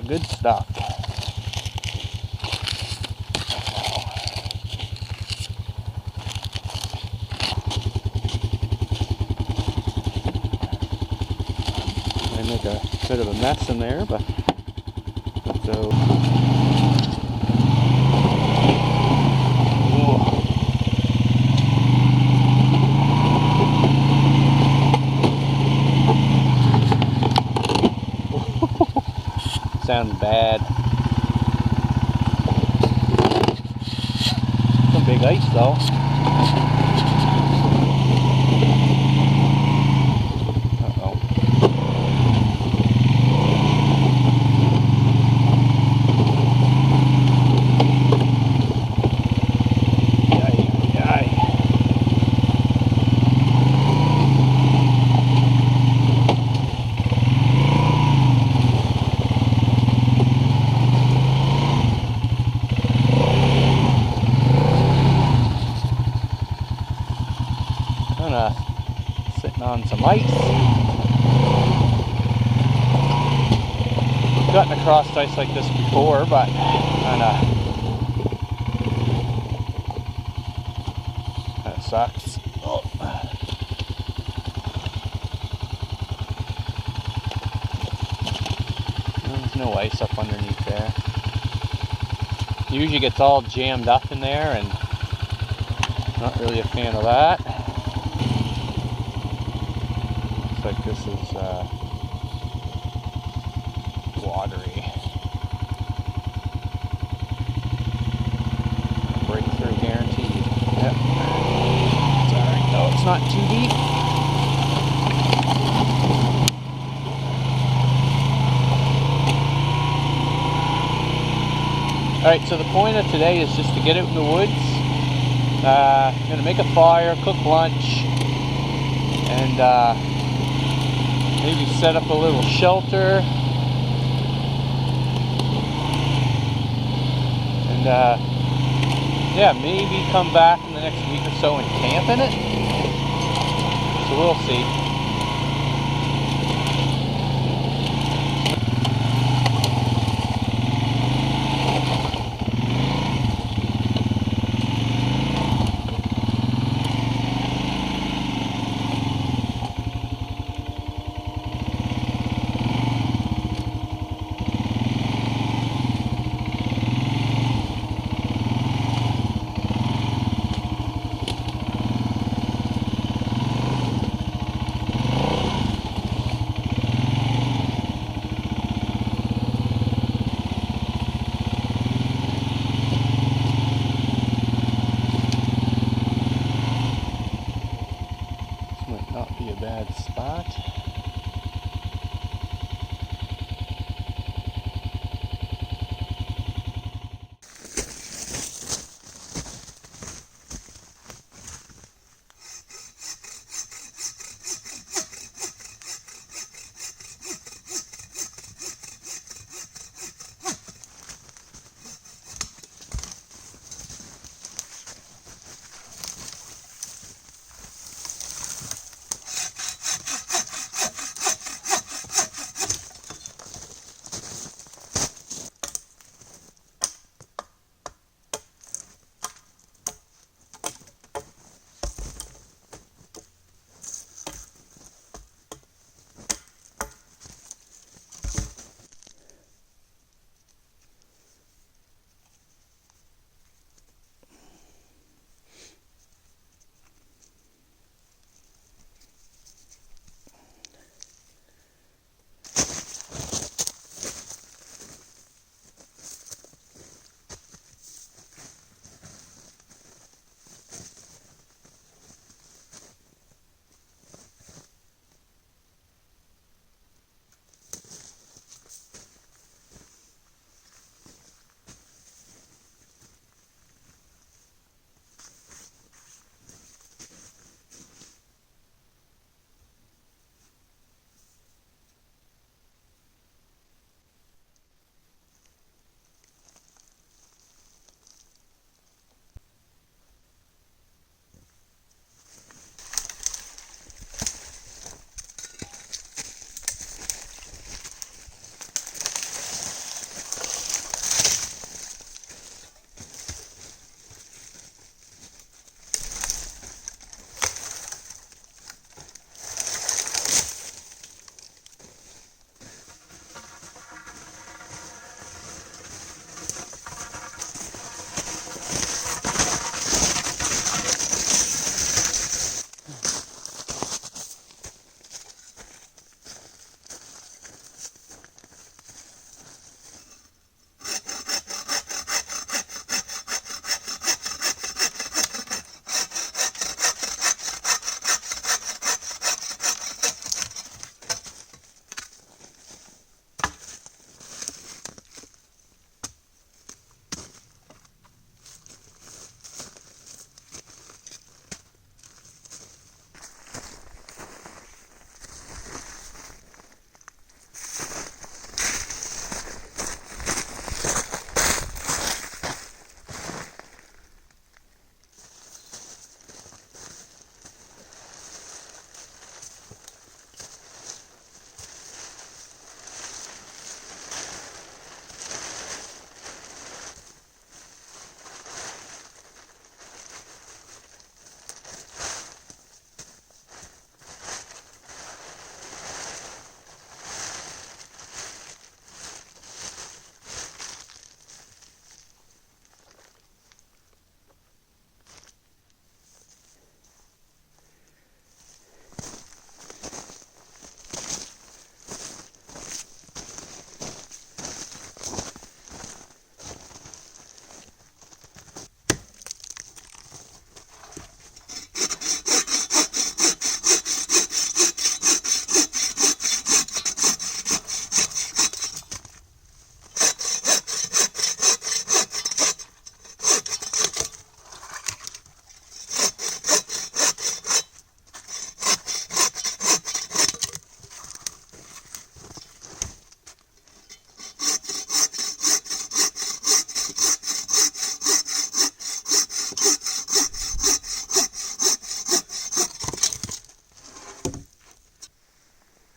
good stuff. I make a bit of a mess in there, but so. Sounds bad. Some big ice though. Uh-oh. Sitting on some ice. Gotten across ice like this before, but kinda sucks. Oh. There's no ice up underneath there. Usually gets all jammed up in there, and not really a fan of that. Like this is watery. Breakthrough guaranteed. Yep. It's alright though, it's not too deep. Alright, so the point of today is just to get out in the woods. I'm gonna make a fire, cook lunch, and maybe set up a little shelter, and yeah, maybe come back in the next week or so and camp in it. So we'll see. Bad spot.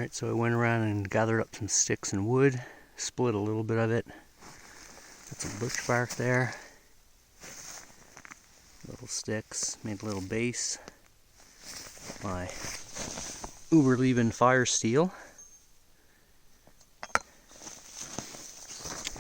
Alright, so I went around and gathered up some sticks and wood, split a little bit of it. Got some bush bark there. Little sticks, made a little base. My Überleben fire steel.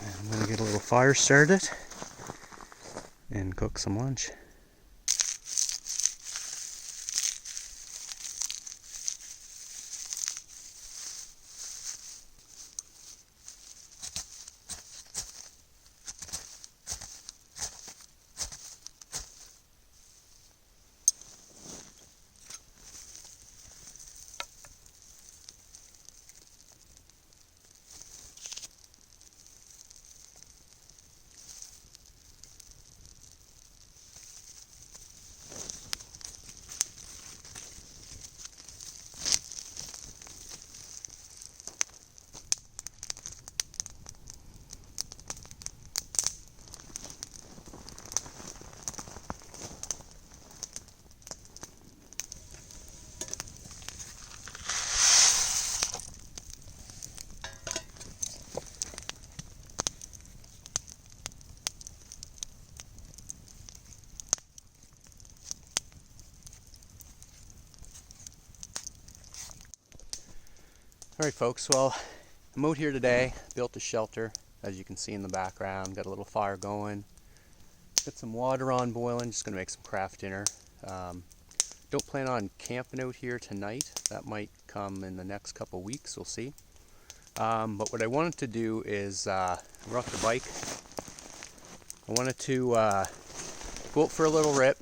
And I'm going to get a little fire started and cook some lunch. Alright folks, well, I'm out here today, built a shelter, as you can see in the background, got a little fire going, got some water on boiling, just going to make some craft dinner. Don't plan on camping out here tonight, that might come in the next couple weeks, we'll see. But what I wanted to do is, I brought the bike, I wanted to go out for a little rip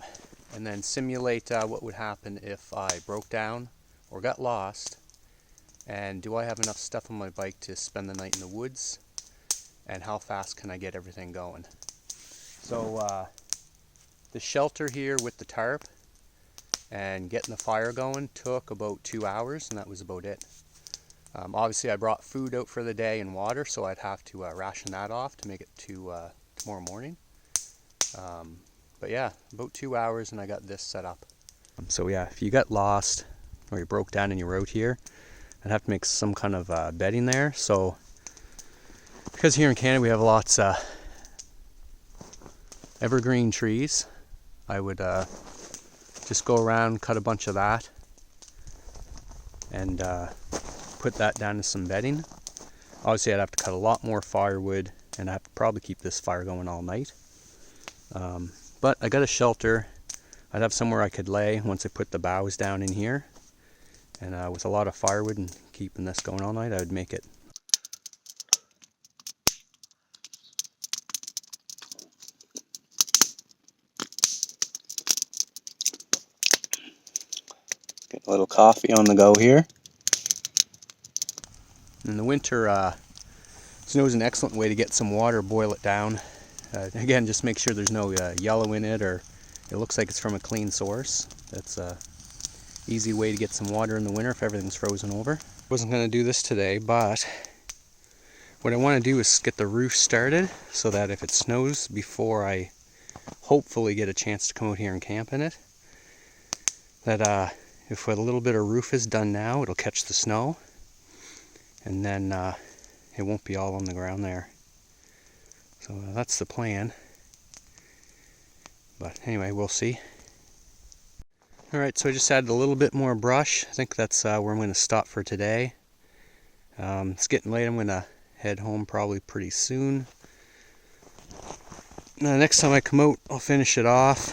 and then simulate what would happen if I broke down or got lost. And do I have enough stuff on my bike to spend the night in the woods? And how fast can I get everything going? So the shelter here with the tarp and getting the fire going took about 2 hours, and that was about it. Obviously I brought food out for the day and water, so I'd have to ration that off to make it to tomorrow morning. But yeah, about 2 hours and I got this set up. So yeah, if you got lost or you broke down and you were out here, I'd have to make some kind of bedding there. So because here in Canada we have lots of evergreen trees, I would just go around, cut a bunch of that, and put that down to some bedding. Obviously I'd have to cut a lot more firewood, and I have to probably keep this fire going all night. But I got a shelter. I'd have somewhere I could lay once I put the boughs down in here. And with a lot of firewood and keeping this going all night, I would make it. Get a little coffee on the go here. In the winter, snow is an excellent way to get some water, boil it down. Again, just make sure there's no yellow in it, or it looks like it's from a clean source. That's easy way to get some water in the winter if everything's frozen over. Wasn't going to do this today, but what I want to do is get the roof started so that if it snows before I hopefully get a chance to come out here and camp in it, that if a little bit of roof is done now, it'll catch the snow, and then it won't be all on the ground there. So that's the plan. But anyway, we'll see. Alright, so I just added a little bit more brush. I think that's where I'm going to stop for today. It's getting late. I'm going to head home probably pretty soon. Now, next time I come out, I'll finish it off.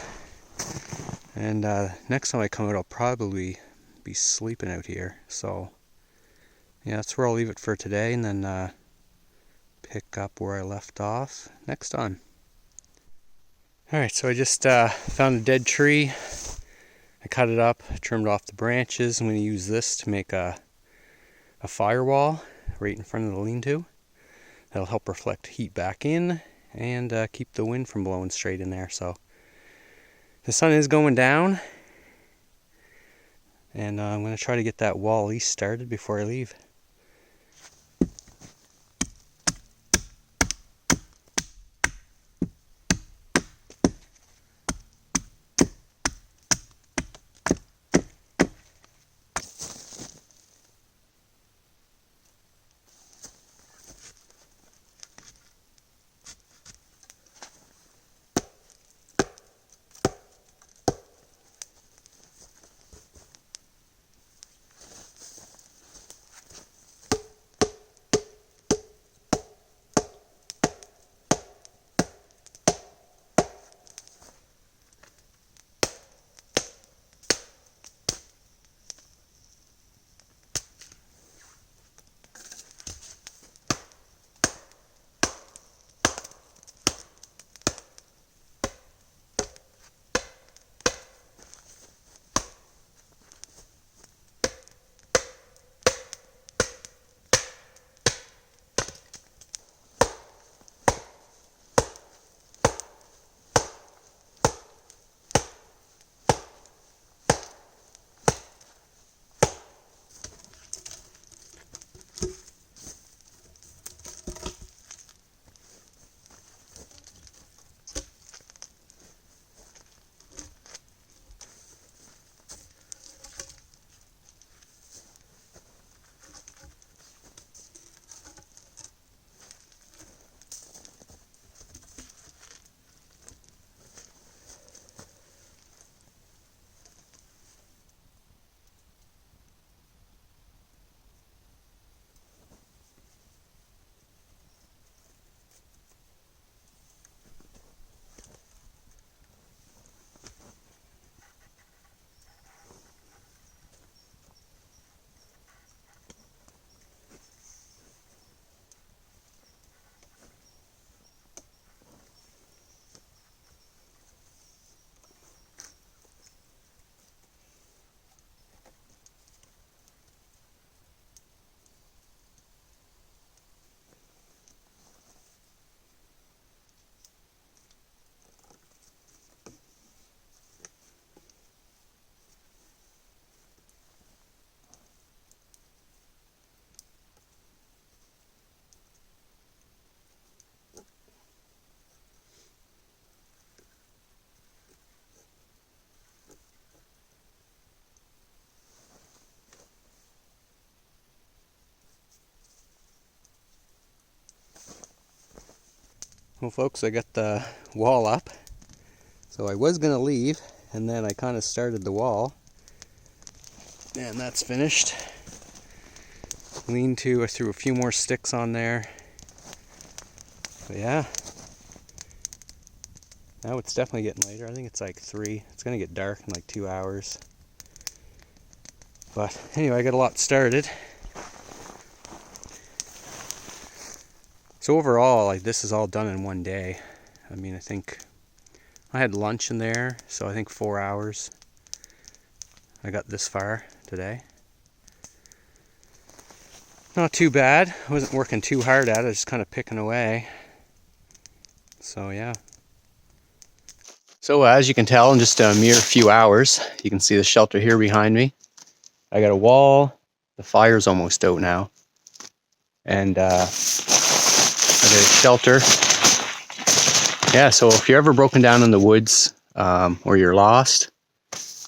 And next time I come out, I'll probably be sleeping out here. So, yeah, that's where I'll leave it for today, and then pick up where I left off next time. Alright, so I just found a dead tree. I cut it up, trimmed off the branches. I'm going to use this to make a firewall right in front of the lean-to. That'll help reflect heat back in and keep the wind from blowing straight in there. So the sun is going down, and I'm going to try to get that wall at least started before I leave. Well folks, I got the wall up. So I was gonna leave, and then I kind of started the wall. And that's finished. Lean-to, I threw a few more sticks on there. But yeah. Now it's definitely getting later. I think it's like 3. It's gonna get dark in like 2 hours. But anyway, I got a lot started. So overall, like, this is all done in one day. I mean, I think I had lunch in there, so I think 4 hours. I got this far today. Not too bad. I wasn't working too hard at it, just kind of picking away. So yeah. So as you can tell, in just a mere few hours, you can see the shelter here behind me. I got a wall. The fire's almost out now. And I got a shelter. Yeah, so if you're ever broken down in the woods or you're lost,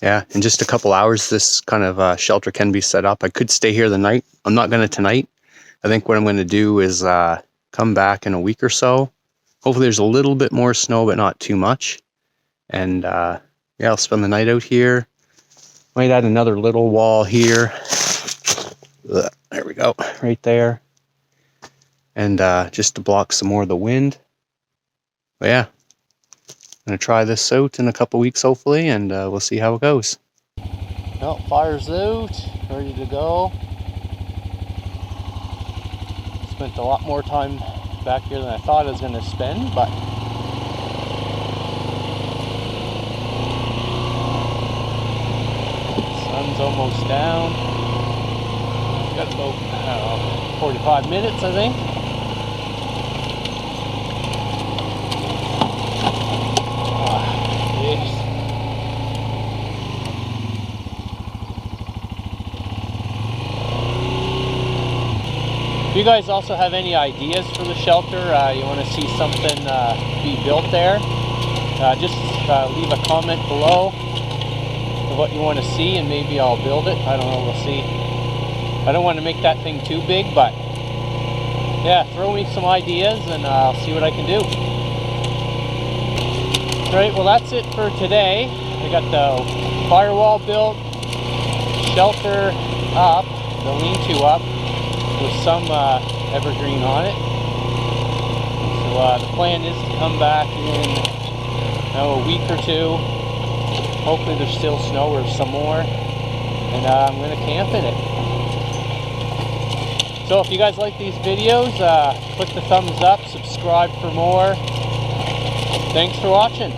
yeah, in just a couple hours, this kind of shelter can be set up. I could stay here the night. I'm not going to tonight. I think what I'm going to do is come back in a week or so. Hopefully there's a little bit more snow, but not too much. And yeah, I'll spend the night out here. Might add another little wall here. There we go, right there. And just to block some more of the wind. But yeah, I'm going to try this out in a couple weeks hopefully, and we'll see how it goes. Well, fire's out, ready to go. Spent a lot more time back here than I thought I was going to spend, but sun's almost down. Got about 45 minutes, I think. If you guys also have any ideas for the shelter, you want to see something be built there, just leave a comment below of what you want to see, and maybe I'll build it. I don't know, we'll see. I don't want to make that thing too big, but yeah, throw me some ideas and I'll see what I can do. Alright, well that's it for today. I got the firewall built, shelter up, the lean-to up, with some evergreen on it. So the plan is to come back in a week or two. Hopefully there's still snow or some more, and I'm going to camp in it. So if you guys like these videos, click the thumbs up, subscribe for more. Thanks for watching.